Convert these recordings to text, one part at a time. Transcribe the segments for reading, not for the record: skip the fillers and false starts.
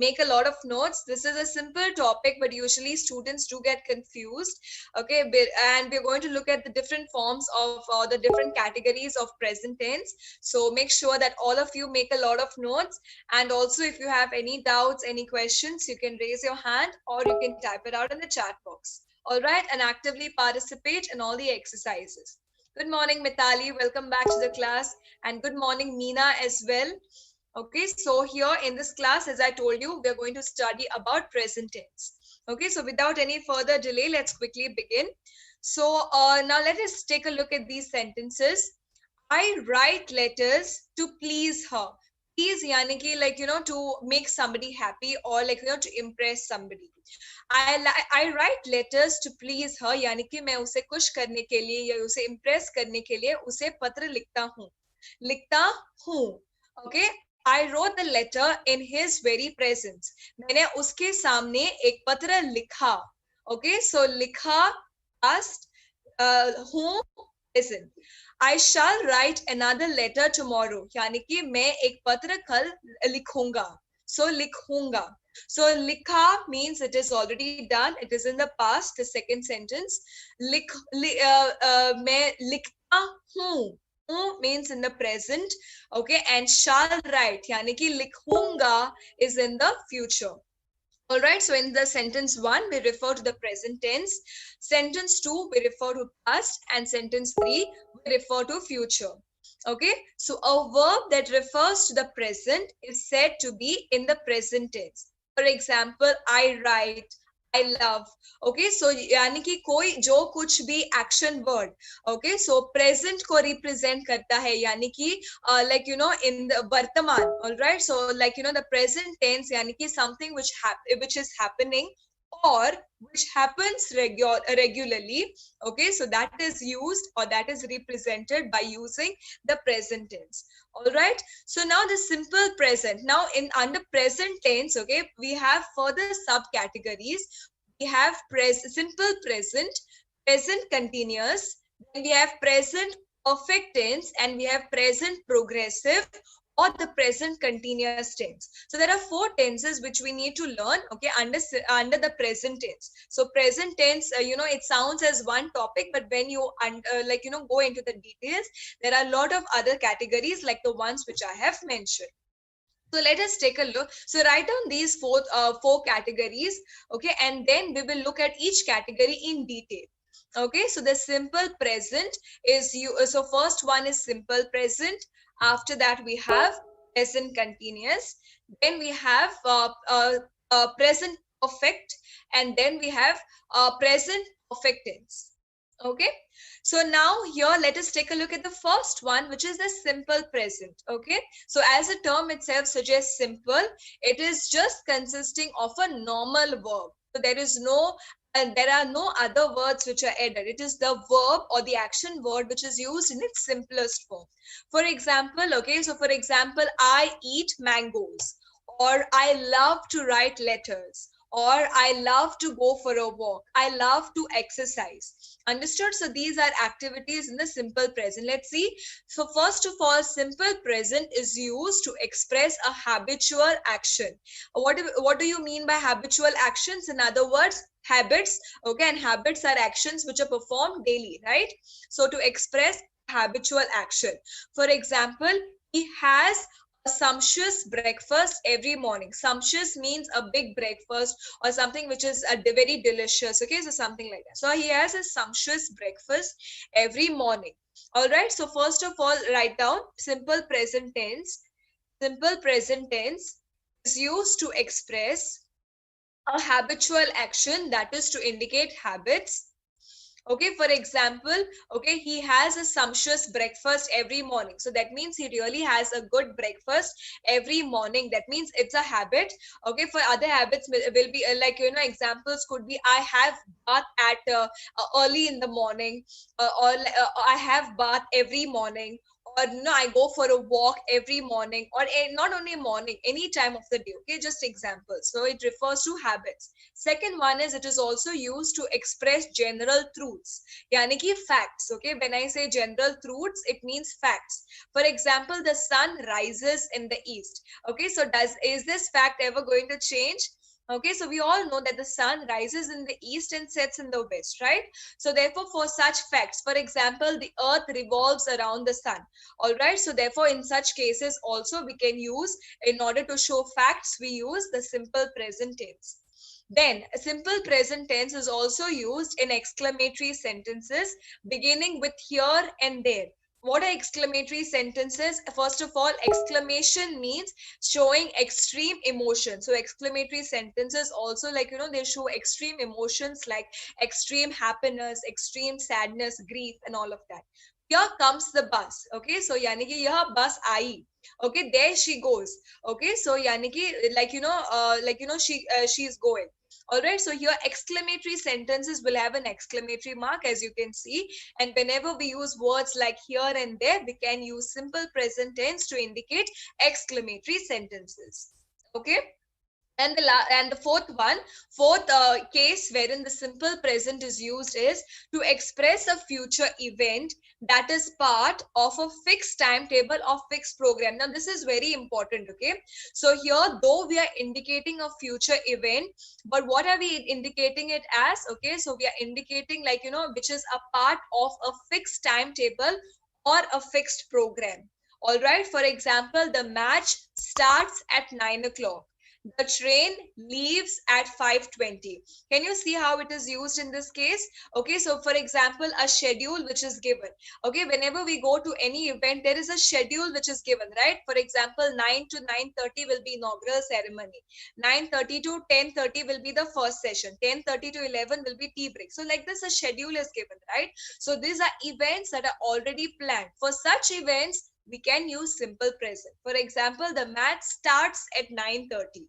make a lot of notes. This is a simple topic, but usually students do get confused. Okay, and we're going to look at the different forms of the different categories of present tense. So make sure that all of you make a lot of notes. And also, if you have any doubts, any questions, you can raise your hand or you can type it out in the chat box. All right, and actively participate in all the exercises. Good morning, Mitali. Welcome back to the class. And good morning, Meena, as well. Okay, so here in this class, as I told you, we're going to study about present tense. Okay, so without any further delay, let's quickly begin. So now let us take a look at these sentences. I write letters to please her. Please, yani ki, like, to make somebody happy or like, to impress somebody. I write letters to please her, यानी कि मैं उसे खुश करने के लिए या उसे impress करने के लिए उसे पत्र लिखता हूँ. Okay, I wrote the letter in his very presence. मैंने उसके सामने एक पत्र लिखा. Okay, so लिखा past, हूँ present. I shall write another letter tomorrow. यानी कि मैं एक पत्र कल लिखूंगा. So लिखूंगा. So likha means it is already done. It is in the past. The second sentence. मैं लिखता हूँ. Means in the present. Okay, and shall write यानी कि लिखूंगा is in the future. All right, so in the sentence 1, we refer to the present tense. Sentence 2, we refer to past. And sentence 3, we refer to future. Okay, so a verb that refers to the present is said to be in the present tense. For example, I write, I love. Okay, so यानी कि कोई जो कुछ भी action word, okay, so present को represent करता है, यानी कि like in the वर्तमान. All right, so like the present tense यानी कि something which is happening or which happens regularly. Okay, so that is used or that is represented by using the present tense. All right, so now the simple present. Now in under present tense, okay, we have further subcategories. We have simple present, present continuous, then we have present perfect tense, and we have present progressive or the present continuous tense. So there are 4 tenses which we need to learn, okay, under the present tense. So present tense, it sounds as one topic, but when you go into the details, there are a lot of other categories like the ones which I have mentioned. So let us take a look. So write down these four categories, okay, and then we will look at each category in detail. Okay, so the simple present is so first one is simple present. After that we have present continuous. Then we have present perfect, and then we have present perfect tense. Okay, so now here let us take a look at the first one, which is the simple present. Okay, so as the term itself suggests, simple, it is just consisting of a normal verb. So there is no and there are no other words which are added. It is the verb or the action word which is used in its simplest form. For example, okay, so for example, I eat mangoes, or I love to write letters, or I love to go for a walk, I love to exercise. Understood? So these are activities in the simple present. Let's see. So first of all, simple present is used to express a habitual action. What do you mean by habitual actions? In other words, habits. Okay, and habits are actions which are performed daily, right? So to express habitual action. For example, he has a sumptuous breakfast every morning. Sumptuous means a big breakfast or something which is very delicious. Okay, so something like that. So he has a sumptuous breakfast every morning. All right, so first of all, write down simple present tense. Simple present tense is used to express a habitual action, that is to indicate habits. Okay, for example, okay, he has a sumptuous breakfast every morning. So that means he really has a good breakfast every morning. That means it's a habit. Okay, for other habits will be examples could be I have bath at early in the morning, or I have bath every morning, or no, I go for a walk every morning, or not only morning, any time of the day. Okay, just examples. So it refers to habits. Second one is it is also used to express general truths, yani ki facts. Okay, when I say general truths, it means facts. For example, the sun rises in the east. Okay, so is this fact ever going to change? Okay, so we all know that the sun rises in the east and sets in the west, right? So therefore, for such facts, for example, the earth revolves around the sun. All right, so therefore, in such cases also we can use, in order to show facts, we use the simple present tense. Then a simple present tense is also used in exclamatory sentences beginning with here and there. What are exclamatory sentences? First of all, exclamation means showing extreme emotion. So exclamatory sentences also, like, they show extreme emotions like extreme happiness, extreme sadness, grief, and all of that. Here comes the bus. Okay, so yani ki yah bus aayi. Okay, there she goes. Okay, so yani ki, she is going. All right, so here exclamatory sentences will have an exclamatory mark, as you can see. And whenever we use words like here and there, we can use simple present tense to indicate exclamatory sentences. Okay. And the fourth case wherein the simple present is used is to express a future event that is part of a fixed timetable or fixed program. Now this is very important. Okay, so here, though we are indicating a future event, but what are we indicating it as? Okay, so we are indicating, like, which is a part of a fixed timetable or a fixed program. All right, for example, the match starts at 9 o'clock. The train leaves at 5:20. Can you see how it is used in this case? Okay, so for example, a schedule which is given. Okay, whenever we go to any event, there is a schedule which is given, right? For example, 9 to 9:30 will be inaugural ceremony. 9:30 to 10:30 will be the first session. 10:30 to 11 will be tea break. So like this, a schedule is given, right? So these are events that are already planned. For such events, we can use simple present. For example, the match starts at 9:30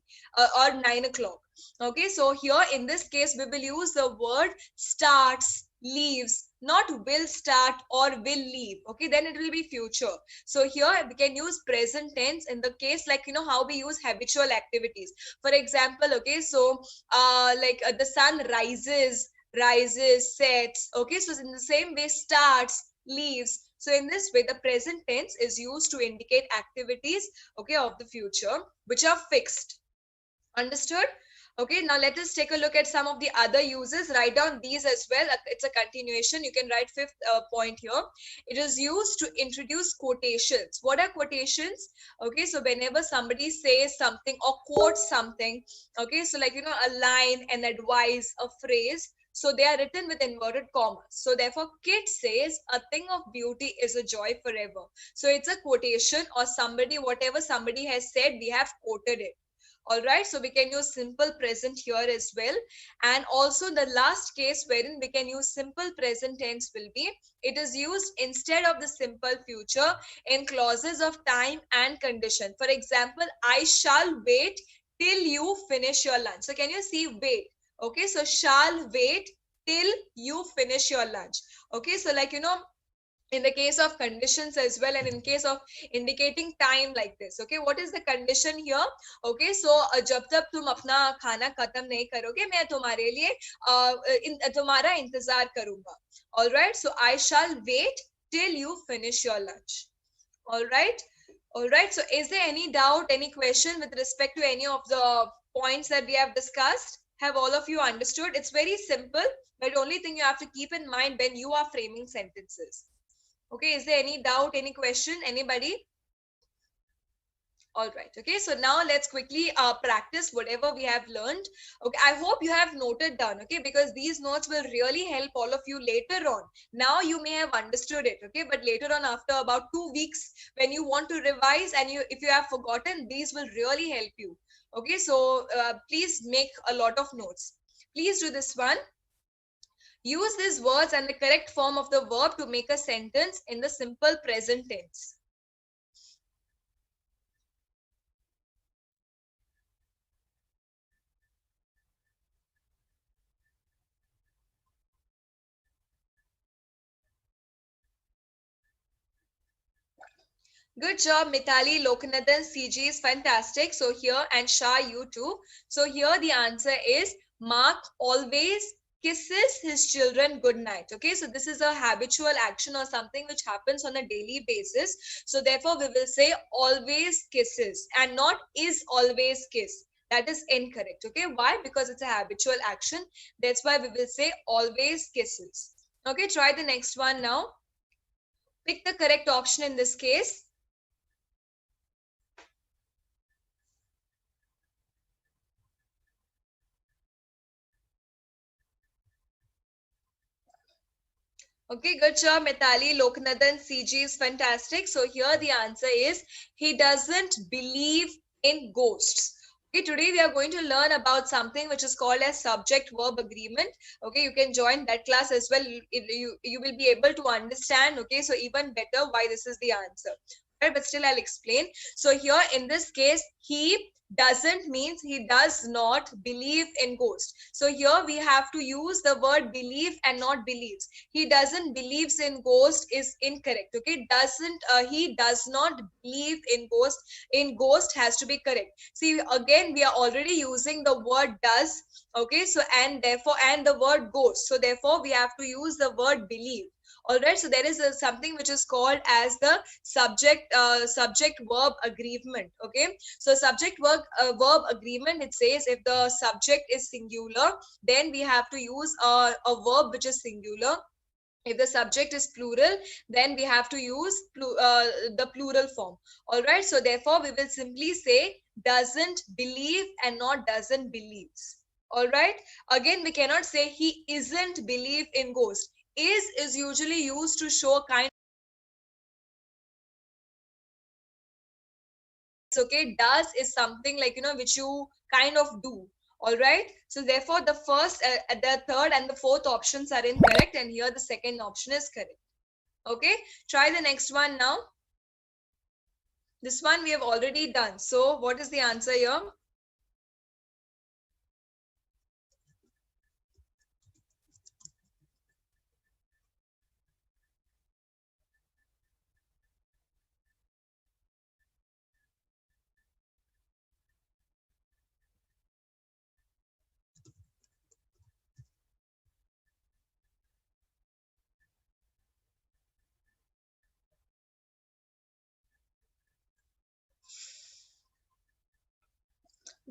or 9 o'clock. Okay, so here in this case, we will use the word starts, leaves, not will start or will leave. Okay, then it will be future. So here we can use present tense in the case, like, how we use habitual activities. For example, okay, so the sun rises, sets. Okay, so in the same way, starts, leaves. So in this way, the present tense is used to indicate activities, okay, of the future, which are fixed. Understood? Okay, now let us take a look at some of the other uses. Write down these as well. It's a continuation. You can write fifth point here. It is used to introduce quotations. What are quotations? Okay, so whenever somebody says something or quotes something, okay, so like, a line, an advice, a phrase, so they are written with inverted commas. So therefore, Kit says, a thing of beauty is a joy forever. So it's a quotation, or somebody, whatever somebody has said, we have quoted it. All right, so we can use simple present here as well. And also the last case wherein we can use simple present tense will be, it is used instead of the simple future in clauses of time and condition. For example, I shall wait till you finish your lunch. So can you see wait? Okay, so shall wait till you finish your lunch. Okay, so like, in the case of conditions as well, and in case of indicating time like this. Okay, what is the condition here? Okay, so jab tak tum apna khana khatam nahi karoge, main tumhare liye tumhara intezar karunga. All right, so I shall wait till you finish your lunch. All right. All right, so is there any doubt, any question with respect to any of the points that we have discussed? Have all of you understood? It's very simple, but the only thing you have to keep in mind when you are framing sentences. Okay, is there any doubt, any question, anybody? All right. Okay, so now let's quickly practice whatever we have learned. Okay, I hope you have noted down. Okay, because these notes will really help all of you later on. Now you may have understood it. Okay, but later on, after about 2 weeks, when you want to revise and if you have forgotten, these will really help you. Okay, so please make a lot of notes. Please do this one. Use these words and the correct form of the verb to make a sentence in the simple present tense. Good job, Mitali, Lokanadan, CG is fantastic. So here, and Shah, you too. So here the answer is Mark always kisses his children good night. Okay, so this is a habitual action or something which happens on a daily basis. So therefore, we will say always kisses and not is always kiss. That is incorrect. Okay, why? Because it's a habitual action. That's why we will say always kisses. Okay, try the next one now. Pick the correct option in this case. Okay, good job, Mitali. Lokanadan, CG is fantastic. So here the answer is he doesn't believe in ghosts. Okay, today we are going to learn about something which is called as subject-verb agreement. Okay, you can join that class as well. You will be able to understand. Okay, so even better why this is the answer. Right, but still I'll explain. So here in this case, he doesn't means he does not believe in ghosts. So here we have to use the word believe and not believes. He doesn't believes in ghost is incorrect. Okay, doesn't he does not believe in ghost. In ghost has to be correct. See, again we are already using the word does. Okay, so and therefore and the word ghost, so therefore we have to use the word believe. All right, so there is something which is called as the subject verb agreement. Okay, so subject verb agreement, it says if the subject is singular, then we have to use a verb which is singular. If the subject is plural, then we have to use the plural form. All right, so therefore we will simply say doesn't believe and not doesn't believes. All right, again we cannot say he isn't believe in ghost. Is usually used to show kind. Okay, does is something like, which you kind of do. All right, so therefore the first the third and the fourth options are incorrect, and here the second option is correct. Okay, try the next one now. This one we have already done. So what is the answer here?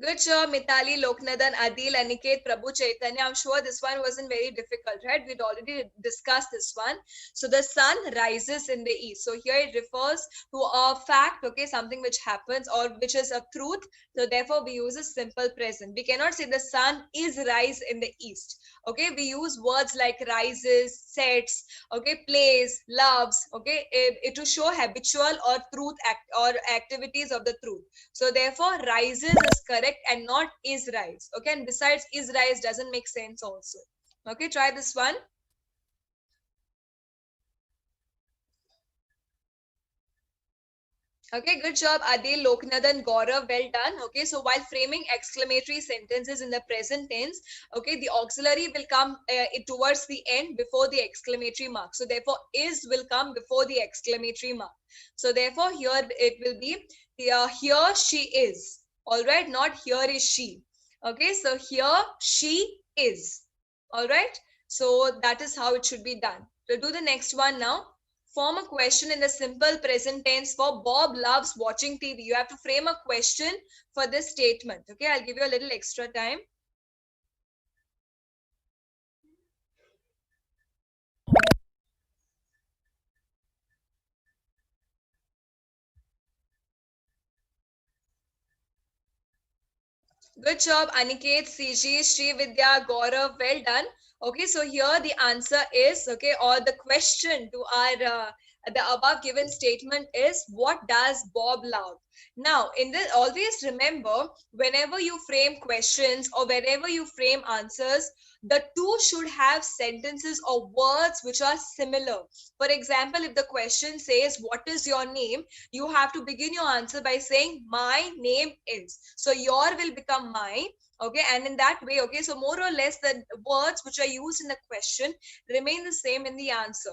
Good job, Mitali, Loknadan, Adil, Aniket, Prabhu Chaitanya. I'm sure this one wasn't very difficult, right? We'd already discussed this one. So the sun rises in the east. So here it refers to a fact, okay, something which happens or which is a truth. So therefore we use a simple present. We cannot say the sun is rise in the east. Okay, we use words like rises, sets, okay, plays, loves, okay, to show habitual or truth act or activities of the truth. So therefore, rises is correct and not is rise. Okay, and besides, is rise doesn't make sense also. Okay, try this one. Okay, good job, Adil, Loknadan, Gaurav. Well done. Okay, so while framing exclamatory sentences in the present tense, okay, the auxiliary will come towards the end before the exclamatory mark. So therefore, is will come before the exclamatory mark. So therefore, here it will be here she is. All right, not here is she. Okay, so here she is. All right, so that is how it should be done. So do the next one now. Form a question in the simple present tense for Bob loves watching TV. You have to frame a question for this statement. Okay, I'll give you a little extra time. Good job, Aniket, CG, Sri Vidya, Gaurav. Well done. Okay, so here the answer is, okay, or the question to our the above given statement is, what does Bob love? Now, in this, always remember, whenever you frame questions or whenever you frame answers, the two should have sentences or words which are similar. For example, if the question says, what is your name? You have to begin your answer by saying, my name is. So your will become my. Okay, and in that way, okay, so more or less the words which are used in the question remain the same in the answer.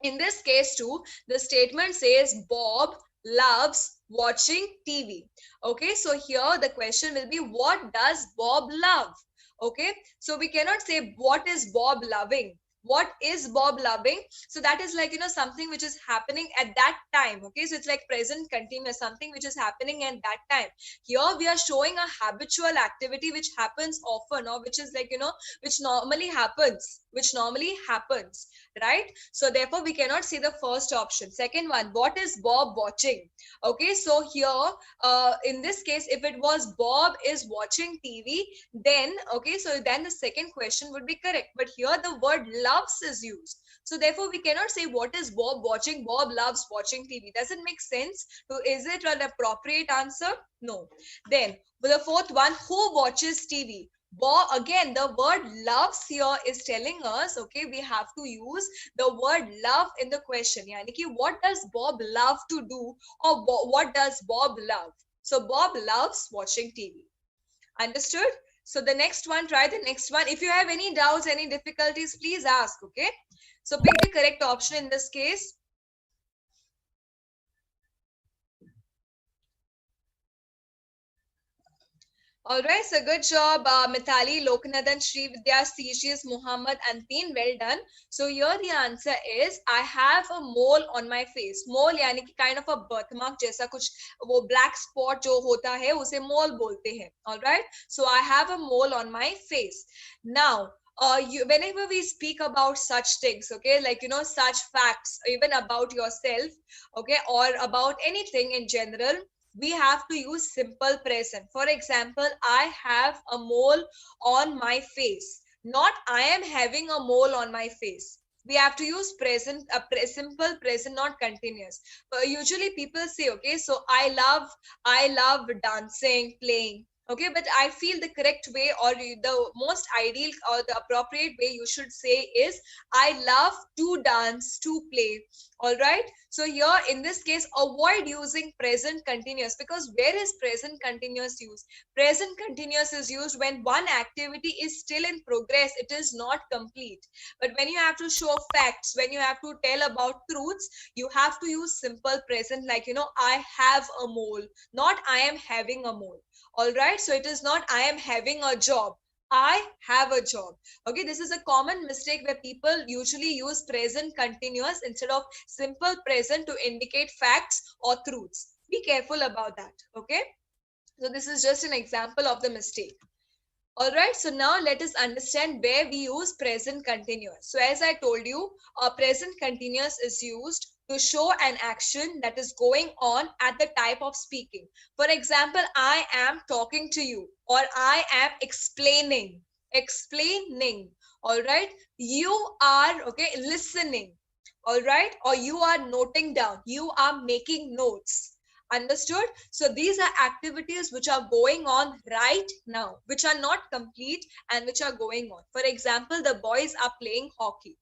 In this case too, the statement says Bob loves watching TV. Okay, so here the question will be, what does Bob love? Okay, so we cannot say what is Bob loving. What is Bob loving? So that is like, something which is happening at that time. Okay, so it's like present continuous, something which is happening at that time. Here we are showing a habitual activity which happens often, or which is like, which normally happens, right? So therefore we cannot say the first option. Second one, what is Bob watching? Okay, so here in this case, if it was Bob is watching TV, then okay, so then the second question would be correct. But here the word loves is used, so therefore we cannot say what is Bob watching. Bob loves watching TV. Does it make sense? So is it an appropriate answer? No. Then for the fourth one, who watches TV? Bob, again, the word loves here is telling us, okay, we have to use the word love in the question. Yani ki, what does Bob love to do, or what does Bob love? So Bob loves watching TV. Understood? So the next one, try the next one. If you have any doubts, any difficulties, please ask, okay? So pick the correct option in this case. All right, so good job, Mithali, Lokanath, Sri Vidya, Seychelles, Muhammad, and Teen. Well done. So here the answer is, I have a mole on my face. Mole यानी कि kind of a birthmark जैसा कुछ, वो black spot जो होता है उसे mole बोलते हैं. All right, so I have a mole on my face. Now, whenever we speak about such things, okay, like such facts, even about yourself, okay, or about anything in general, we have to use simple present. For example, I have a mole on my face, not I am having a mole on my face. We have to use present, simple present, not continuous. Usually people say, okay, so I love dancing, playing. Okay, but I feel the correct way, or the most ideal or the appropriate way you should say is, I love to dance, to play. All right, so here in this case, avoid using present continuous, because where is present continuous used? Present continuous is used when one activity is still in progress, it is not complete. But when you have to show facts, when you have to tell about truths, you have to use simple present, like I have a mole, not I am having a mole. All right, so it is not I am having a job, I have a job. Okay, this is a common mistake where people usually use present continuous instead of simple present to indicate facts or truths. Be careful about that. Okay, so this is just an example of the mistake. All right, so now let us understand where we use present continuous. So as I told you, present continuous is used to show an action that is going on at the type of speaking. For example, I am talking to you, or I am explaining. All right, you are, okay, listening. All right, or you are noting down, you are making notes. Understood? So these are activities which are going on right now, which are not complete and which are going on. For example, the boys are playing hockey.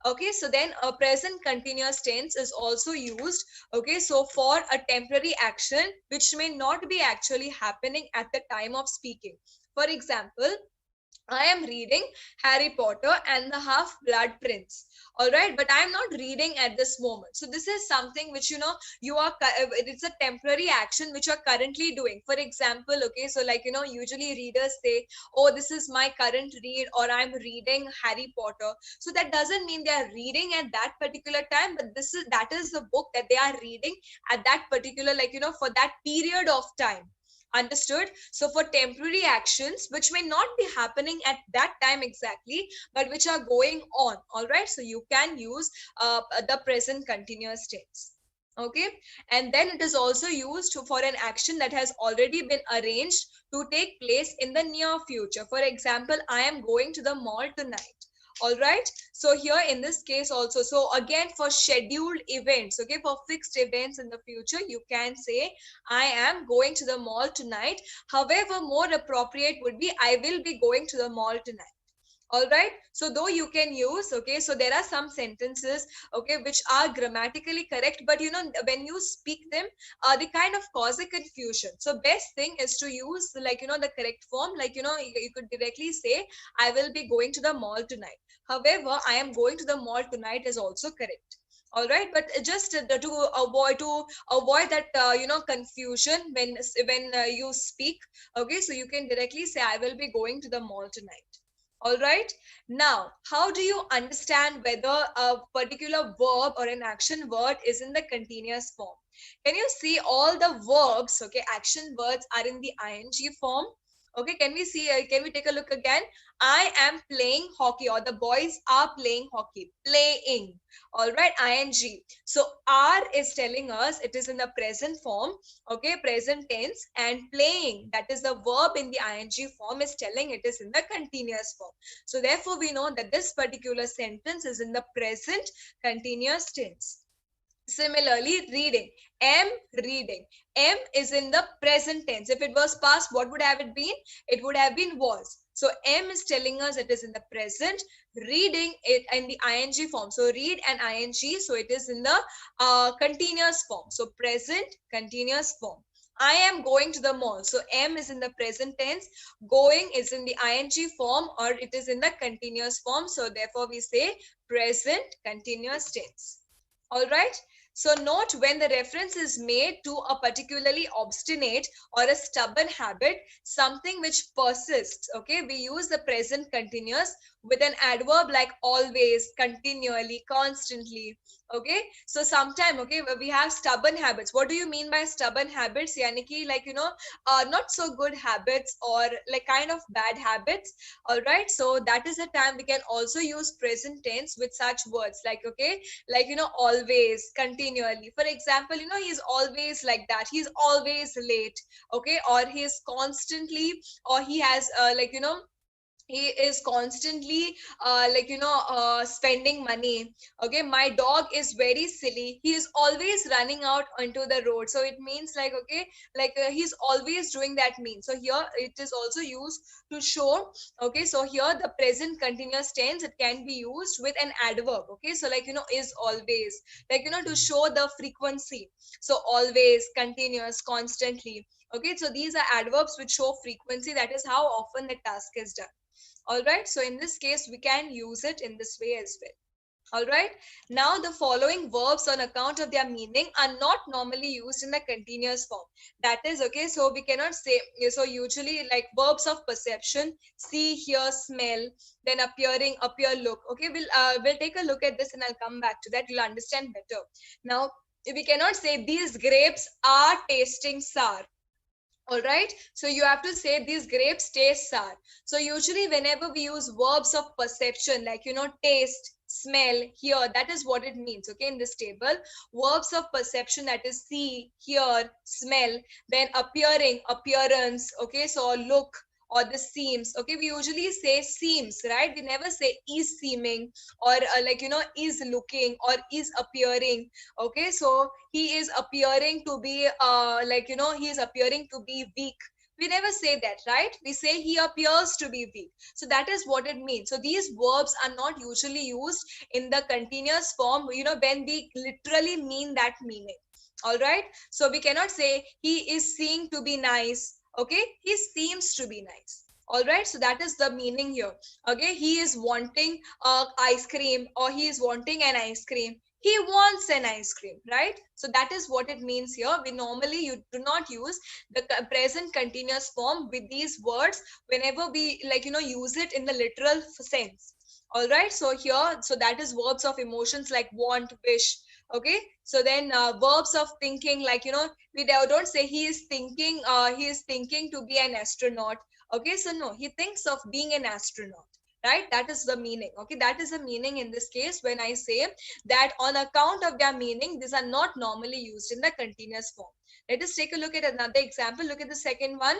Okay, so then a present continuous tense is also used, okay, so for a temporary action which may not be actually happening at the time of speaking. For example, I am reading Harry Potter and the Half-Blood Prince. All right, but I am not reading at this moment. So this is something which you are. It's a temporary action which you are currently doing. For example, okay, so like usually readers say, "Oh, this is my current read," or "I'm reading Harry Potter." So that doesn't mean they are reading at that particular time, but that is the book that they are reading at that particular, like for that period of time. Understood? So for temporary actions which may not be happening at that time exactly, but which are going on, all right, so you can use the present continuous tense. Okay, and then it is also used for an action that has already been arranged to take place in the near future. For example, I am going to the mall tonight. All right, so here in this case also, so again for scheduled events, okay, for fixed events in the future, you can say I am going to the mall tonight. However, more appropriate would be I will be going to the mall tonight. All right, so though you can use, okay, so there are some sentences, okay, which are grammatically correct, but when you speak them, they kind of cause a confusion. So best thing is to use, like the correct form, like you could directly say I will be going to the mall tonight. However, I am going to the mall tonight is also correct. All right, but just to avoid that confusion when you speak. Okay, so you can directly say, I will be going to the mall tonight. All right, now how do you understand whether a particular verb or an action word is in the continuous form? Can you see all the verbs, okay, action words are in the ing form? Okay, can we see, can we take a look again? I am playing hockey, or the boys are playing hockey. Playing. All right, ing. So are is telling us it is in the present form, okay, present tense, and playing, that is the verb in the ing form, is telling it is in the continuous form. So therefore we know that this particular sentence is in the present continuous tense. Similarly, reading. Am reading. Am is in the present tense. If it was past, what would have it been? It would have been was. So am is telling us it is in the present. Reading it in the ing form. So read and ing. So it is in the continuous form. So present continuous form. I am going to the mall. So am is in the present tense. Going is in the ing form, or it is in the continuous form. So therefore we say present continuous tense. All right. So note, when the reference is made to a particularly obstinate or a stubborn habit, something which persists, okay, we use the present continuous with an adverb like always, continually, constantly. Okay, so sometime, okay, we have stubborn habits. What do you mean by stubborn habits? Yani ki, like, not so good habits, or like kind of bad habits. All right, so that is the time we can also use present tense with such words like, okay, like, always, continually. For example, he's always like that, he's always late. Okay, or he's constantly, or he has he is constantly spending money. Okay, my dog is very silly, he is always running out onto the road. So it means like, okay, like he's always doing that mean. So here it is also used to show. Okay, so here the present continuous tense, it can be used with an adverb. Okay, so like, is always, like, to show the frequency. So always, continuous, constantly. Okay, so these are adverbs which show frequency, that is how often the task is done. All right, so in this case we can use it in this way as well. All right, now the following verbs on account of their meaning are not normally used in the continuous form. That is, okay, so we cannot say, so usually like verbs of perception, see, hear, smell, then appearing, appear, look. Okay, we'll take a look at this and I'll come back to that, you'll understand better. Now we cannot say these grapes are tasting sour. All right, so you have to say these grapes taste sour. So usually whenever we use verbs of perception, like, taste, smell, hear, that is what it means. Okay, in this table, verbs of perception, that is see, hear, smell, then appearing, appearance. Okay, so look, or the seems. Okay, we usually say seems, right? We never say is seeming, or is looking, or is appearing. Okay, so he is appearing to be he is appearing to be weak. We never say that, right? We say he appears to be weak. So that is what it means. So these verbs are not usually used in the continuous form, when we literally mean that meaning. All right, so we cannot say he is seeing to be nice. Okay, he seems to be nice. All right, so that is the meaning here. Okay, he is wanting ice cream, or he is wanting an ice cream. He wants an ice cream, right? So that is what it means here. We normally, you do not use the present continuous form with these words whenever we use it in the literal sense. All right, so here, so that is verbs of emotions like want, wish. Okay, so then verbs of thinking, like, we don't say he is thinking to be an astronaut. Okay, so no, he thinks of being an astronaut, right? That is the meaning. Okay, that is the meaning in this case when I say that on account of their meaning, these are not normally used in the continuous form. Let us take a look at another example. Look at the second one.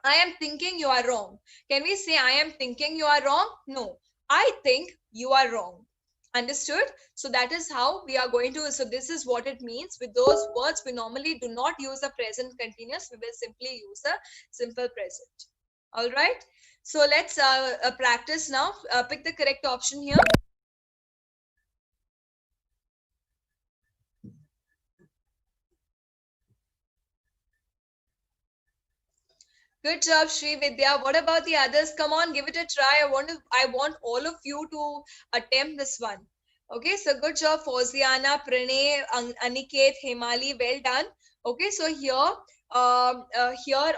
I am thinking you are wrong. Can we say I am thinking you are wrong? No, I think you are wrong. Understood? So that is how we are going to, so this is what it means. With those words, we normally do not use the present continuous. We will simply use the simple present. All right, so let's practice now. Pick the correct option here. Good job, Sri Vidya. What about the others? Come on, give it a try. I want all of you to attempt this one. Okay, so good job, Fauziana, Pranay, Aniket, Hemali, well done. Okay, so here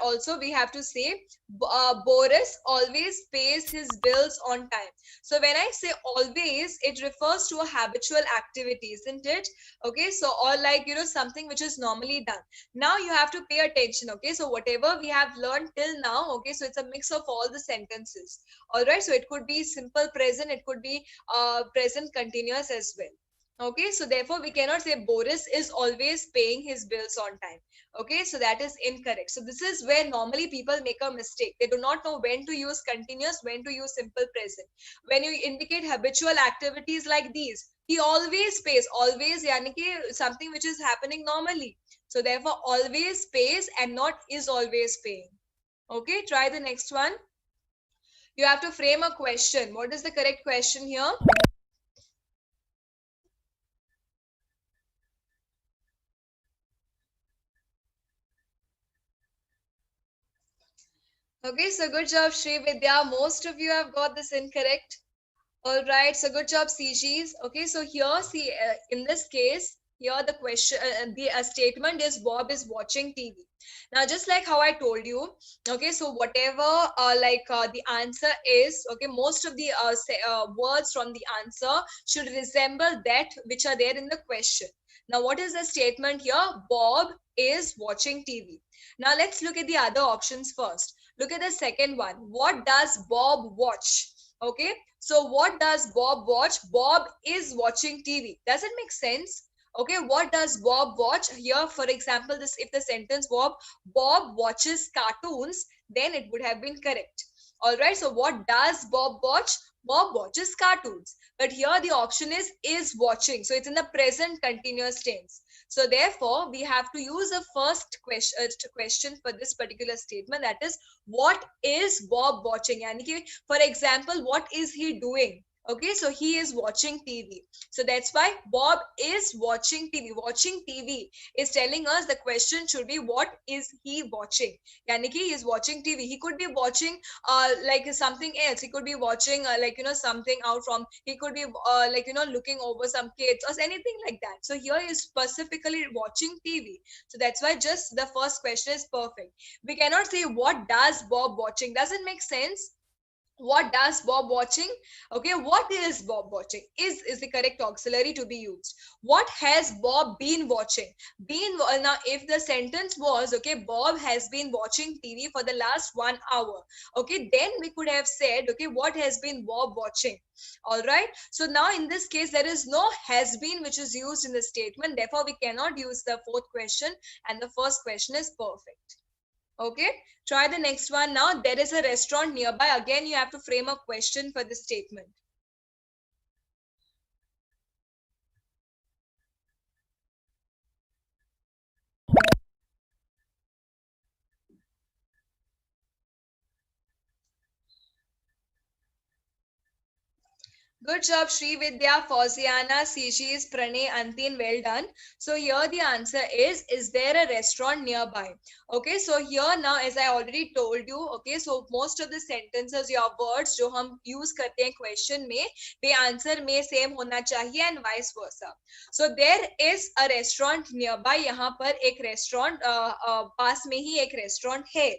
also we have to say Boris always pays his bills on time. So when I say always, it refers to a habitual activity, isn't it? Okay, so or like something which is normally done. Now you have to pay attention. Okay, so whatever we have learned till now, okay, so it's a mix of all the sentences. All right, so it could be simple present, it could be present continuous as well. Okay, so therefore we cannot say Boris is always paying his bills on time. Okay, so that is incorrect. So this is where normally people make a mistake. They do not know when to use continuous, when to use simple present. When you indicate habitual activities like these, he always pays. Always yani ki something which is happening normally. So therefore always pays and not is always paying. Okay, try the next one. You have to frame a question. What is the correct question here? Okay, so good job, Sri Vidya. Most of you have got this incorrect. All right, so good job, CGs. Okay, so here, see, in this case, here the question, the statement is Bob is watching TV. Now, just like how I told you, okay, so whatever, the answer is, okay, most of the words from the answer should resemble that which are there in the question. Now, what is the statement here? Bob is watching TV. Now, let's look at the other options first. Look at the second one. What does Bob watch? Okay, so what does Bob watch? Bob is watching TV. Does it make sense? Okay, what does Bob watch? Here, for example, this if the sentence Bob watches cartoons, then it would have been correct. All right, so what does Bob watch? Bob watches cartoons. But here the option is watching. So it's in the present continuous tense. So therefore, we have to use a first question for this particular statement. That is, what is Bob watching? Yani ki, for example, what is he doing? Okay, so he is watching TV. So that's why Bob is watching TV. Watching TV is telling us the question should be what is he watching? Yani ki he is watching TV. He could be watching like something else. He could be watching something out from. He could be looking over some kids or anything like that. So here is specifically watching TV. So that's why just the first question is perfect. We cannot say what does Bob watching. Doesn't make sense. What does Bob watching? Okay, what is Bob watching is the correct auxiliary to be used. What has Bob been watching? Now if the sentence was okay, Bob has been watching TV for the last 1 hour. Okay, then we could have said okay, what has been Bob watching? All right, so now in this case there is no has been which is used in the statement, therefore we cannot use the fourth question, and the first question is perfect. Okay, try the next one now. There is a restaurant nearby. Again, you have to frame a question for this statement. Good job, Sri Vidya, Fauziana, CGs, Pranay, Antin. Well done. So here the answer is there a restaurant nearby? Okay, so here now, as I already told you, okay, so most of the sentences, your words जो हम use करते हैं question में, the answer में same होना चाहिए and vice versa. So there is a restaurant nearby. यहाँ पर एक restaurant पास में ही एक restaurant है.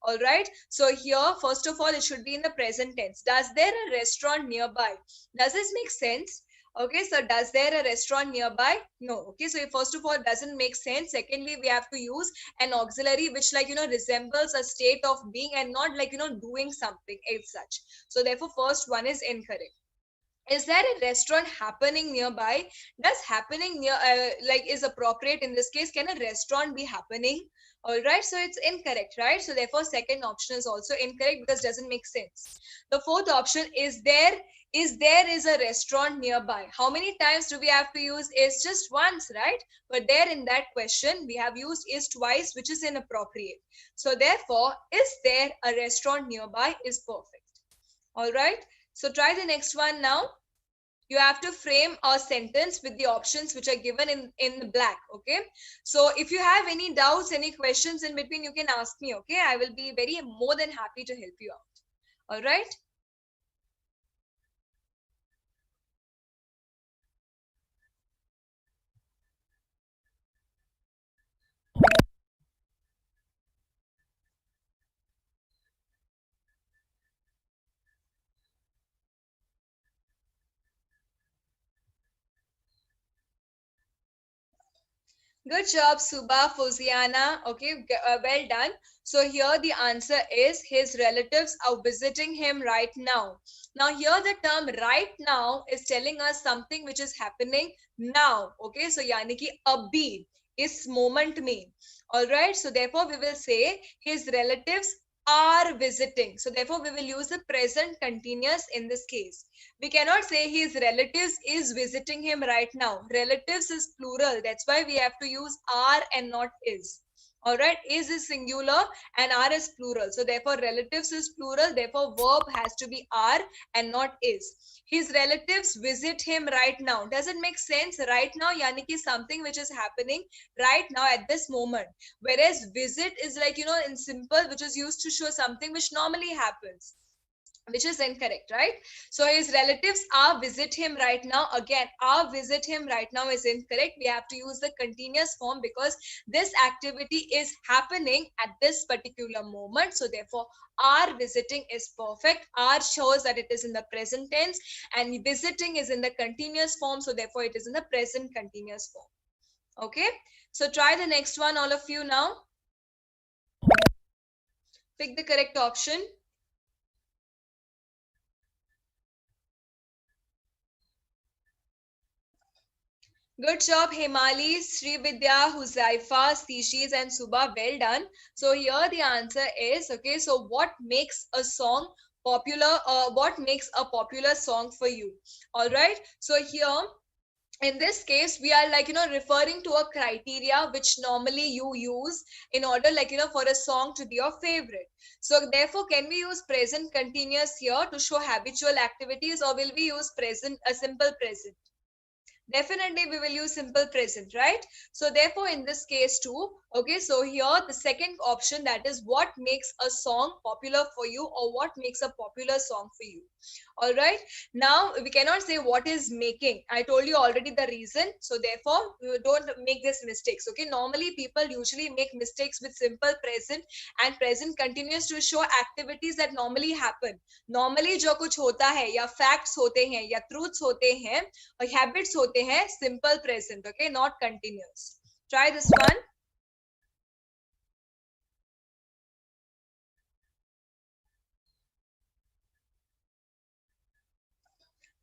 All right, so here first of all it should be in the present tense. Does there a restaurant nearby? Does this make sense? Okay, so does there a restaurant nearby? No. Okay, so first of all it doesn't make sense. Secondly, we have to use an auxiliary which resembles a state of being and not doing something as such. So therefore first one is incorrect. Is there a restaurant happening nearby? Does happening near is appropriate in this case? Can a restaurant be happening? All right, so it's incorrect, right? So therefore second option is also incorrect because it doesn't make sense. The fourth option is a restaurant nearby. How many times do we have to use is? Just once, right? But there in that question we have used is twice, which is inappropriate. So therefore is there a restaurant nearby is perfect. All right, so try the next one now. You have to frame a sentence with the options which are given in the black. Okay, so if you have any doubts, any questions in between, you can ask me. Okay, I will be very more than happy to help you out. All right. Good job, Suba, Fauziana. Okay, well done. So here the answer is his relatives are visiting him right now. Now here the term right now is telling us something which is happening now. Okay, so yani ki abhi, is moment mein. All right, so therefore we will say his relatives are visiting. So therefore we will use the present continuous in this case. We cannot say his relatives is visiting him right now. Relatives is plural. That's why we have to use are and not is. All right, is singular and are is plural. So therefore relatives is plural. Therefore verb has to be are and not is. His relatives visit him right now. Does it make sense? Right now, yani ki something which is happening right now at this moment. Whereas visit is like, in simple, which is used to show something which normally happens, which is incorrect, right? So his relatives are visit him right now. Again, are visit him right now is incorrect. We have to use the continuous form because this activity is happening at this particular moment. So therefore, are visiting is perfect. Are shows that it is in the present tense, and visiting is in the continuous form. So therefore, it is in the present continuous form. Okay. So try the next one, all of you now. Pick the correct option. Good job, Himali, Srividya, Huzaifa, Stishis, and Suba. Well done. So here the answer is, okay, so what makes a song popular? What makes a popular song for you? All right. So here, in this case, we are like, referring to a criteria which normally you use in order, like, for a song to be your favorite. So therefore, can we use present continuous here to show habitual activities, or will we use present, a simple present? Definitely we will use simple present, right? So therefore in this case too, okay, so here the second option, that is what makes a song popular for you, or what makes a popular song for you. All right, now we cannot say what is making. I told you already the reason, so therefore we don't make this mistakes. Okay, normally people usually make mistakes with simple present and present continuous to show activities that normally happen. Normally जो कुछ होता है या facts होते हैं या truths होते हैं और habits होते हैं, simple present. Okay, not continuous. Try this one.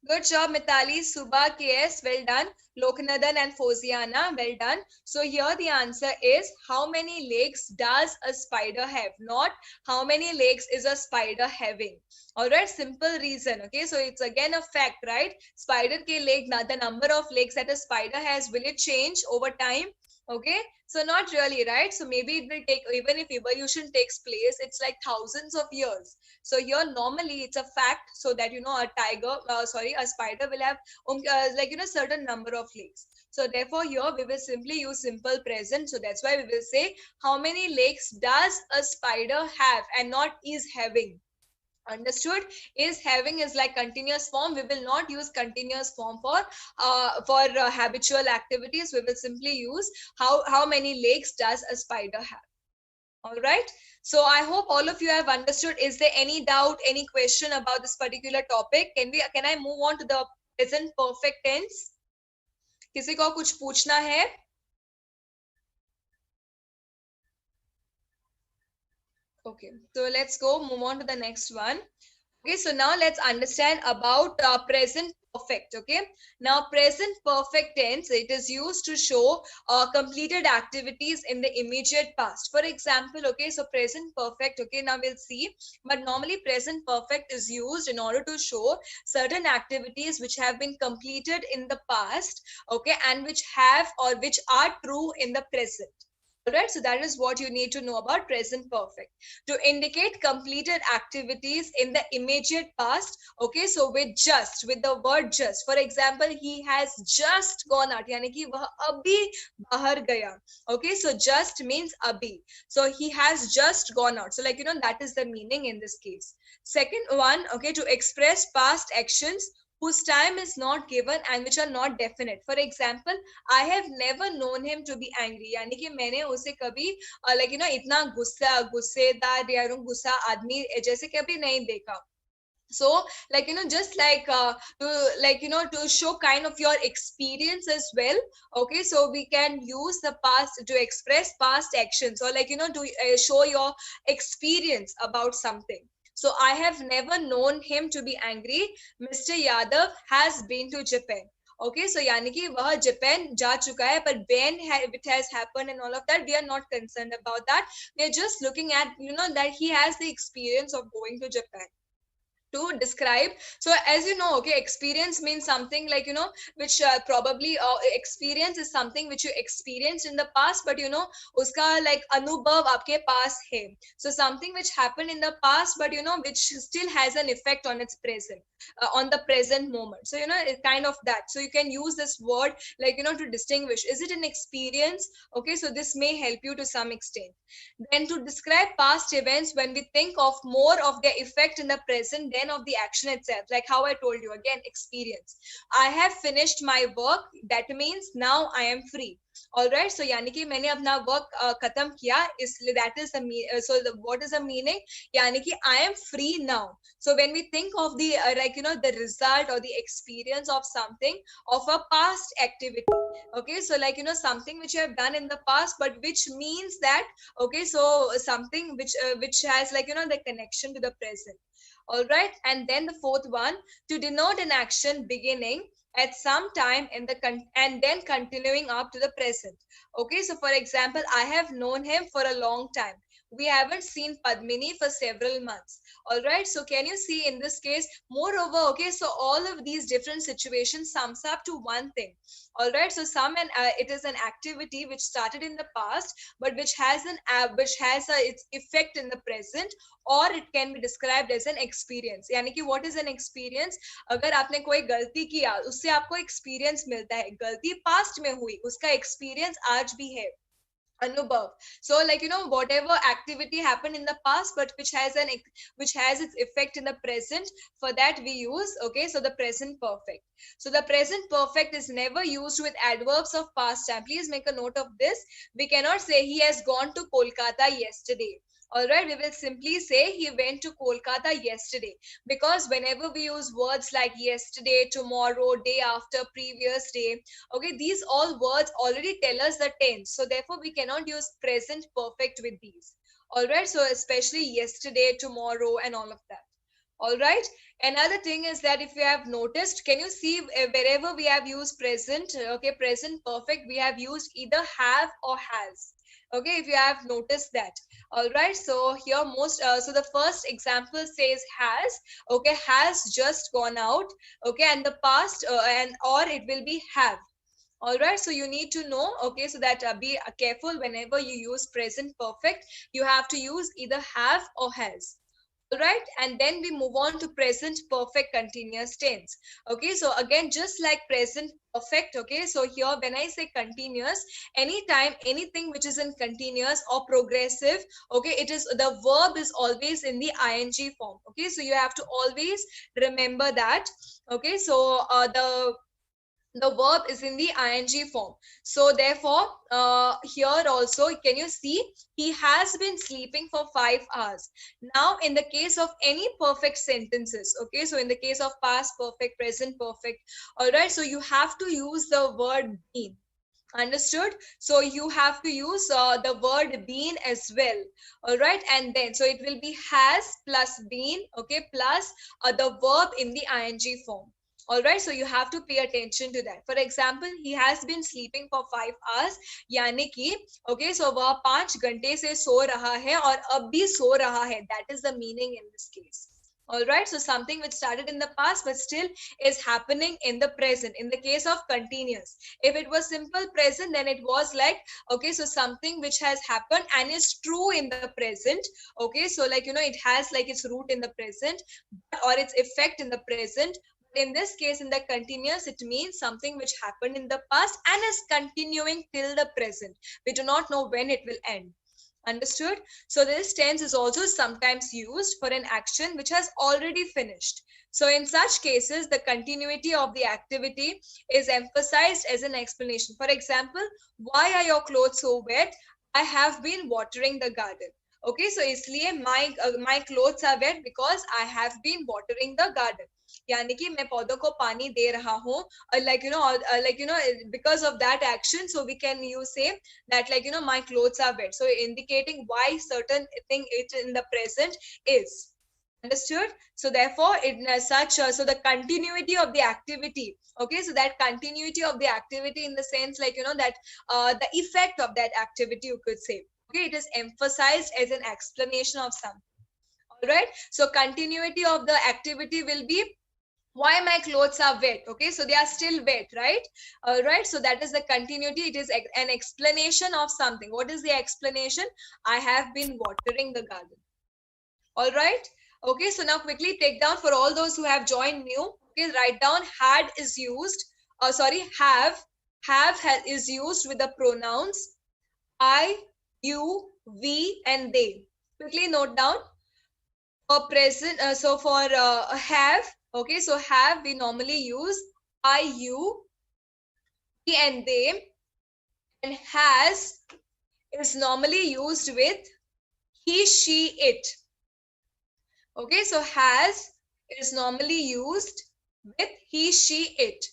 Good job, Mitali, Subha, KS, well done. Loknadan and Fauziana, well done. So here the answer is, how many legs does a spider have? Not how many legs is a spider having. All right, simple reason. Okay, so it's again a fact, right? Spider ke leg, the number of legs that a spider has, will it change over time? Okay, so not really, right? So maybe it will take, even if evolution takes place, it's like thousands of years. So here normally it's a fact, so that a tiger, a spider will have certain number of legs. So therefore here we will simply use simple present. So that's why we will say, how many legs does a spider have, and not is having. Understood? Is having is like continuous form. We will not use continuous form for habitual activities. We will simply use how many legs does a spider have. All right. So I hope all of you have understood. Is there any doubt, any question about this particular topic? Can I move on to the present perfect tense? किसी को कुछ पूछना है? Okay. So let's go move on to the next one. Okay, so now let's understand about present perfect. Okay, now present perfect tense, it is used to show completed activities in the immediate past. For example, okay, so present perfect, okay, now we'll see, but normally present perfect is used in order to show certain activities which have been completed in the past, okay, and which have or which are true in the present. All right, so that is what you need to know about present perfect. To indicate completed activities in the immediate past, okay, so with the word just. For example, he has just gone out, yani ki वह अभी बाहर गया. Okay, so just means abhi. So he has just gone out. So that is the meaning in this case. Second one, okay, to express past actions whose time is not given and which are not definite. For example, I have never known him to be angry. यानी कि मैंने उसे कभी इतना गुस्सेदार या गुस्सा आदमी जैसे कभी नहीं देखा. So like just like to like to show kind of your experience as well. Okay, so we can use the past to express past actions, or like to show your experience about something. So I have never known him to be angry. Mr. Yadav has been to Japan. Okay, so यानी कि वह Japan जा चुका है, but when it has happened and all of that, we are not concerned about that. We are just looking at that he has the experience of going to Japan to describe. So as you know, okay, experience means something like which probably experience is something which you experienced in the past, but uska like anubhav aapke paas hai. So something which happened in the past, but which still has an effect on its present, on the present moment. So it's kind of that. So you can use this word like to distinguish, is it an experience? Okay, so this may help you to some extent. Then to describe past events, when we think of more of their effect in the present than of the action itself, like how I told you again, experience. I have finished my work, that means now I am free. All right, so यानी कि मैंने अपना work खत्म किया, इसलिए that is the so what is the meaning? यानी कि I am free now. So when we think of the like the result or the experience of something, of a past activity, okay, so like something which you have done in the past, but which means that, okay, so something which has like the connection to the present. All right, and then the fourth one, to denote an action beginning at some time in the and then continuing up to the present. Okay, so for example, I have known him for a long time. We haven't seen Padmini for several months. All right, so can you see in this case, moreover, okay, so all of these different situations sums up to one thing. All right, so it is an activity which started in the past, but which has its effect in the present, or it can be described as an experience. यानी कि what is an experience? अगर आपने कोई गलती किया, उससे आपको experience मिलता है. गलती past में हुई, उसका experience आज भी है. Anubhav. So like whatever activity happened in the past, but which has its effect in the present, for that we use, okay, so the present perfect. So the present perfect is never used with adverbs of past time. Please make a note of this. We cannot say he has gone to Kolkata yesterday. All right, we will simply say he went to Kolkata yesterday, because whenever we use words like yesterday, tomorrow, day after, previous day, okay, these all words already tell us the tense, so therefore we cannot use present perfect with these. All right, so especially yesterday, tomorrow, and all of that. All right, another thing is that if you have noticed, can you see wherever we have used present, okay, present perfect, we have used either have or has. Okay, if you have noticed that. All right, so here so the first example says has. Okay, has just gone out. Okay, and the past and or it will be have. All right, so you need to know, okay, so that be careful whenever you use present perfect, you have to use either have or has. All right, and then we move on to present perfect continuous tense. Okay, so again, just like present perfect, okay, so here when I say continuous, anytime anything which is in continuous or progressive, okay, it is the verb is always in the ing form. Okay, so you have to always remember that. Okay, so the verb is in the ing form. So therefore, here also, can you see, he has been sleeping for 5 hours. Now, in the case of any perfect sentences, okay, so in the case of past perfect, present perfect, all right, so you have to use the word been. Understood? So you have to use the word been as well. All right, and then so it will be has plus been, okay, plus the verb in the ing form. All right, so you have to pay attention to that. For example, he has been sleeping for 5 hours, यानी कि okay, so वह 5 घंटे से सो रहा है और अब भी सो रहा है. That is the meaning in this case. All right, so something which started in the past but still is happening in the present. In the case of continuous, if it was simple present, then it was like, okay, so something which has happened and is true in the present. Okay, so like it has like its root in the present or its effect in the present. In this case, in the continuous, it means something which happened in the past and is continuing till the present. We do not know when it will end. Understood? So this tense is also sometimes used for an action which has already finished. So in such cases, the continuity of the activity is emphasized as an explanation. For example, why are your clothes so wet? I have been watering the garden. Okay, so इसलिए my clothes are wet because I have been watering the garden. यानी कि मैं पौधों को पानी दे रहा हूँ, because of that action, so we can use say that my clothes are wet, so indicating why certain thing it in the present is. Understood? So therefore in such so the continuity of the activity, okay, so that continuity of the activity in the sense that the effect of that activity, you could say, okay, it is emphasized as an explanation of something. All right, so continuity of the activity will be why my clothes are wet. Okay, so they are still wet, right? All right, so that is the continuity. It is an explanation of something. What is the explanation? I have been watering the garden. All right, okay, so now quickly take down for all those who have joined new. Okay, write down had is used, sorry, is used with the pronouns I, you, we, and they. Quickly note down. For present, so for have, okay, so have we normally use I, you, we, and they, and has is normally used with he, she, it. Okay, so has is normally used with he, she, it.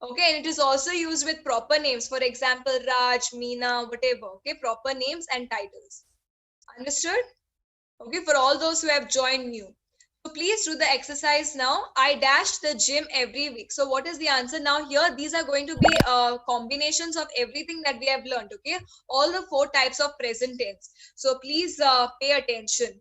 Okay, and it is also used with proper names. For example, Raj, Meena, whatever. Okay, proper names and titles. Understood? Okay, for all those who have joined new. So please do the exercise now. I dash the gym every week. So what is the answer now here? These are going to be combinations of everything that we have learned. Okay, all the 4 types of present tense. So please pay attention.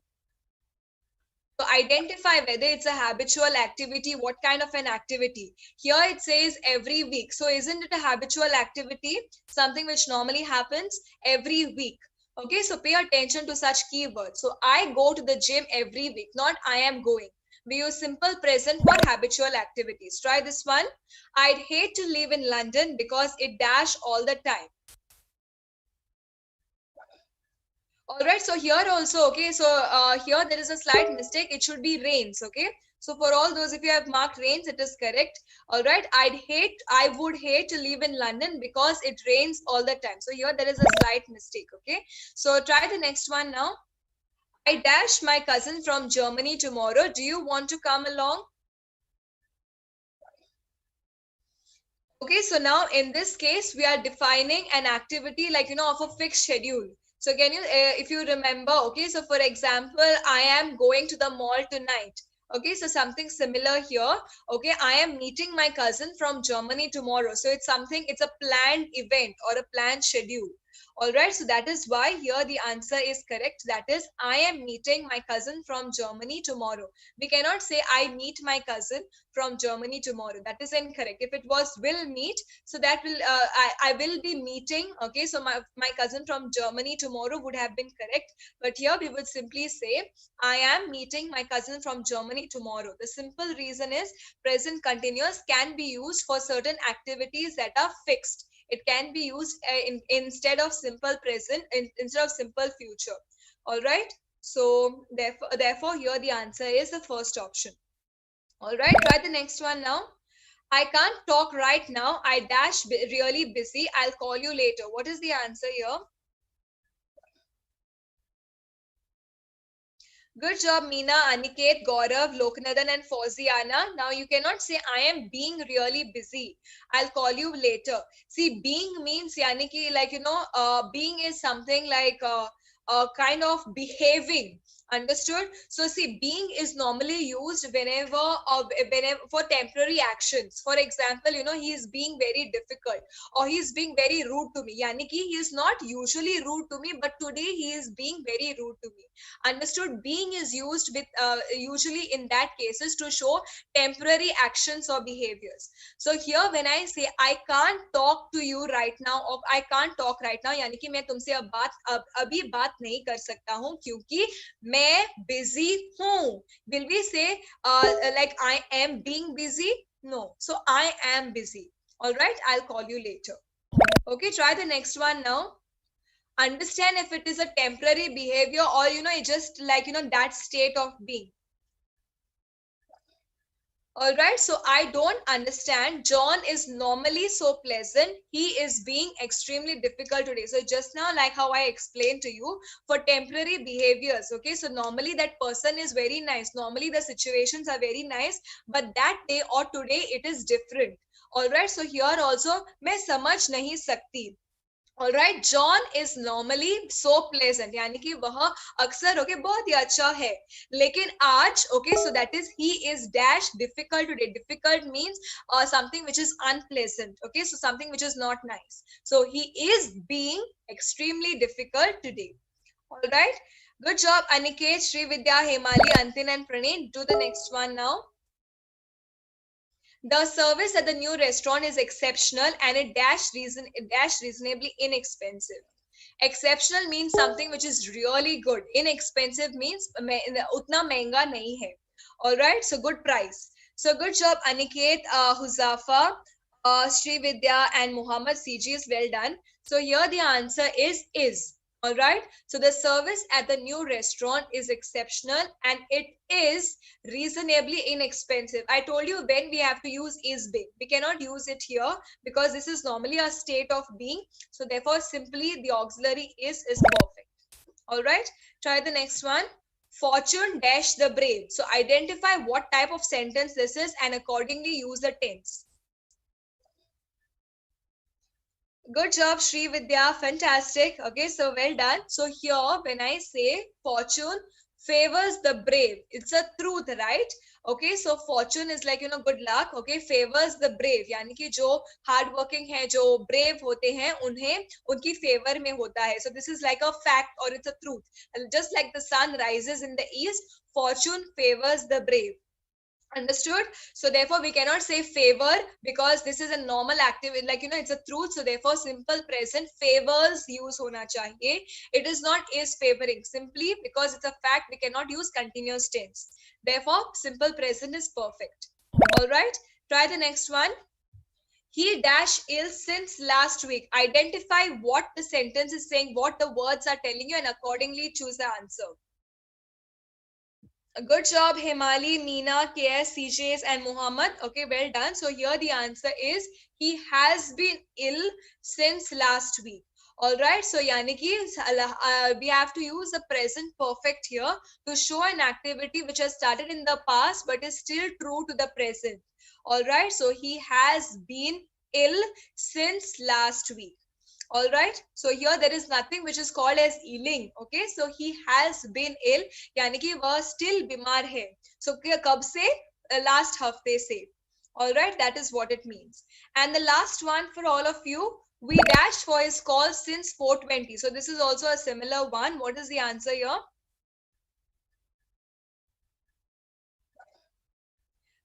So identify whether it's a habitual activity, what kind of an activity. Here it says every week. So isn't it a habitual activity? Something which normally happens every week. Okay, so pay attention to such keywords. So I go to the gym every week, not I am going. We use simple present for habitual activities. Try this one. I'd hate to live in London because it dash all the time. All right, so here also, okay, so here there is a slight mistake. It should be rains, okay? So for all those, if you have marked rains, it is correct. All right, I would hate to live in London because it rains all the time. So here there is a slight mistake, okay? So try the next one now. I dash my cousin from Germany tomorrow. Do you want to come along? Okay, so now in this case, we are defining an activity like, of a fixed schedule. So can you, if you remember, okay, so for example, I am going to the mall tonight. Okay, so something similar here. Okay, I am meeting my cousin from Germany tomorrow. So it's something, it's a planned event or a planned schedule. All right, so that is why here the answer is correct. That is, I am meeting my cousin from Germany tomorrow. We cannot say I meet my cousin from Germany tomorrow. That is incorrect. If it was will meet, so that will I will be meeting. Okay, so my cousin from Germany tomorrow would have been correct. But here we would simply say I am meeting my cousin from Germany tomorrow. The simple reason is present continuous can be used for certain activities that are fixed. It can be used instead of simple present, instead of simple future. All right. So therefore here the answer is the first option. All right, try the next one now. I can't talk right now. I dash really busy. I'll call you later. What is the answer here? Good job, Meena, Aniket, Gaurav, Loknadan, and Fauziana. Now you cannot say I am being really busy. I'll call you later. See, being means yani ki, being is something like kind of behaving. Understood? So see, being is normally used whenever for temporary actions. For example, he is being very difficult or he is being very rude to me. Yani ki, he is not usually rude to me, but today he is being very rude to me. Understood? Being is used with usually in that cases to show temporary actions or behaviors. So here when I say I can't talk to you right now or I can't talk right now, यानी कि मैं तुमसे अभी बात नहीं कर सकता हूँ क्योंकि मैं busy हूँ. Will we say like I am being busy? No. So I am busy. All right, I'll call you later. Okay, try the next one now. Understand if it is a temporary behavior or it's just like that state of being. All right, so I don't understand. John is normally so pleasant. He is being extremely difficult today. So just now, like how I explained to you, for temporary behaviors, okay, so normally that person is very nice. Normally the situations are very nice, but that day or today it is different. All right, so here also, मैं समझ नहीं सकती. All right, John is normally so pleasant, यानी कि वह अक्सर okay बहुत ही अच्छा है, लेकिन आज okay so that is he is dash difficult today. Difficult means something which is unpleasant, okay, so something which is not nice. So he is being extremely difficult today. All right, good job Aniket, Sri Vidya, Hemali, Antin and Praneet. Do the next one now. The service at the new restaurant is exceptional and it dash reasonably inexpensive. Exceptional means something which is really good. Inexpensive means utna महंगा नहीं है. All right, so good price. So good job Aniket, Huzafa, Sri Vidya and Muhammad CG is well done. So here the answer is. All right, so the service at the new restaurant is exceptional and it is reasonably inexpensive. I told you when we have to use is big. We cannot use it here because this is normally a state of being. So therefore, simply the auxiliary is perfect. All right, try the next one. Fortune dash the brave. So identify what type of sentence this is and accordingly use the tense. Good job, Sri Vidya. Fantastic. Okay, so well done. So here, when I say fortune favors the brave, it's a truth, right? Okay, so fortune is like, good luck. Okay, favors the brave. यानी कि जो hard working है, जो brave होते हैं, उन्हें उनकी favor में होता है. So this is like a fact or it's a truth. And just like the sun rises in the east, fortune favors the brave. Understood? So therefore we cannot say favor because this is a normal activity, like it's a truth. So therefore simple present favors use hona chahiye. It is not is favoring. Simply because it's a fact, we cannot use continuous tense. Therefore simple present is perfect. All right, try the next one. He dash ill since last week. Identify what the sentence is saying, what the words are telling you, and accordingly choose the answer. Good job, Himali, Meena, KS, CJs, and Muhammad. Okay, well done. So here the answer is he has been ill since last week. All right. So yani ki, we have to use the present perfect here to show an activity which has started in the past but is still true to the present. All right. So he has been ill since last week. All right, so here there is nothing which is called as ailing. Okay, so he has been ill, यानी कि वह still बीमार है. So कब से? Last हफ्ते से. All right, that is what it means. And the last one for all of you, we dashed for his call since 4:20. So this is also a similar one. What is the answer here?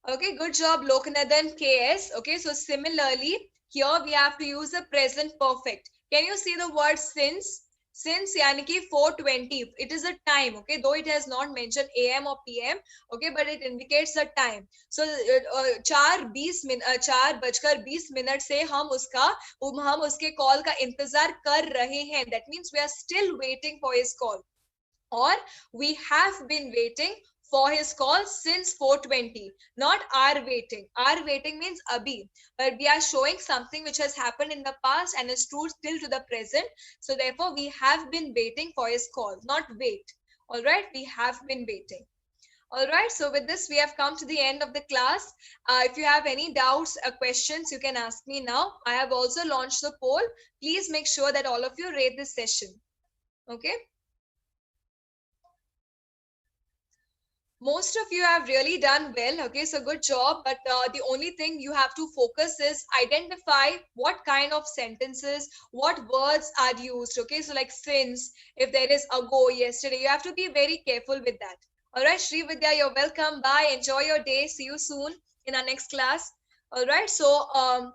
Okay, good job, Lokanadan KS. Okay, so similarly, here we have to use the present perfect. Can you see the word since? Since yani ki 4:20. It is a time, okay, though it has not mentioned AM or PM, okay, but it indicates the time. So 4:20 से हम उसके call का इंतजार कर रहे हैं. That means we are still waiting for his call. Or we have been waiting for his call since 4:20. Not are waiting. Are waiting means abhi. But we are showing something which has happened in the past and is true still to the present. So therefore, we have been waiting for his call, not wait. All right, we have been waiting. All right, so with this, we have come to the end of the class. If you have any doubts or questions, you can ask me now. I have also launched the poll. Please make sure that all of you rate this session. Okay. Most of you have really done well. Okay, so good job. But the only thing you have to focus is identify what kind of sentences, what words are used. Okay, so like since, if there is ago, yesterday, you have to be very careful with that. All right, Sri Vidya, you're welcome. Bye. Enjoy your day. See you soon in our next class. All right, so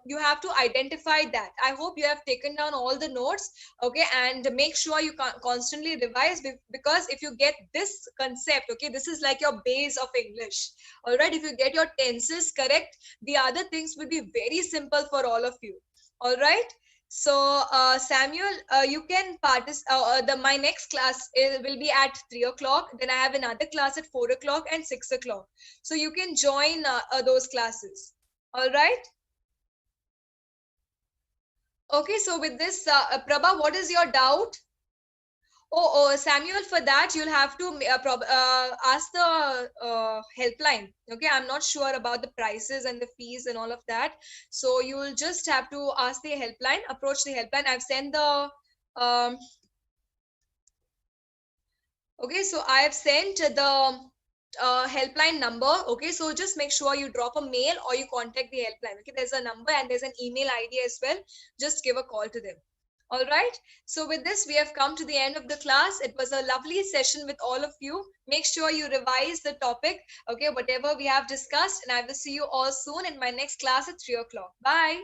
you have to identify that. I hope you have taken down all the notes, okay, and make sure you constantly revise, because if you get this concept, okay, this is like your base of English. All right, if you get your tenses correct, the other things will be very simple for all of you. All right, So Samuel, you can participate. My next class will be at 3 o'clock. Then I have another class at 4 o'clock and 6 o'clock. So you can join those classes. All right. Okay. So with this, Prabha, what is your doubt? Oh, Samuel, for that you'll have to ask the helpline. Okay, I'm not sure about the prices and the fees and all of that. So you'll just have to ask the helpline, approach the helpline. I've sent the okay, so I have sent the helpline number. Okay, so just make sure you drop a mail or you contact the helpline. Okay, there's a number and there's an email ID as well. Just give a call to them. All right. So with this, we have come to the end of the class. It was a lovely session with all of you. Make sure you revise the topic, okay, whatever we have discussed. And I will see you all soon in my next class at 3 o'clock. Bye.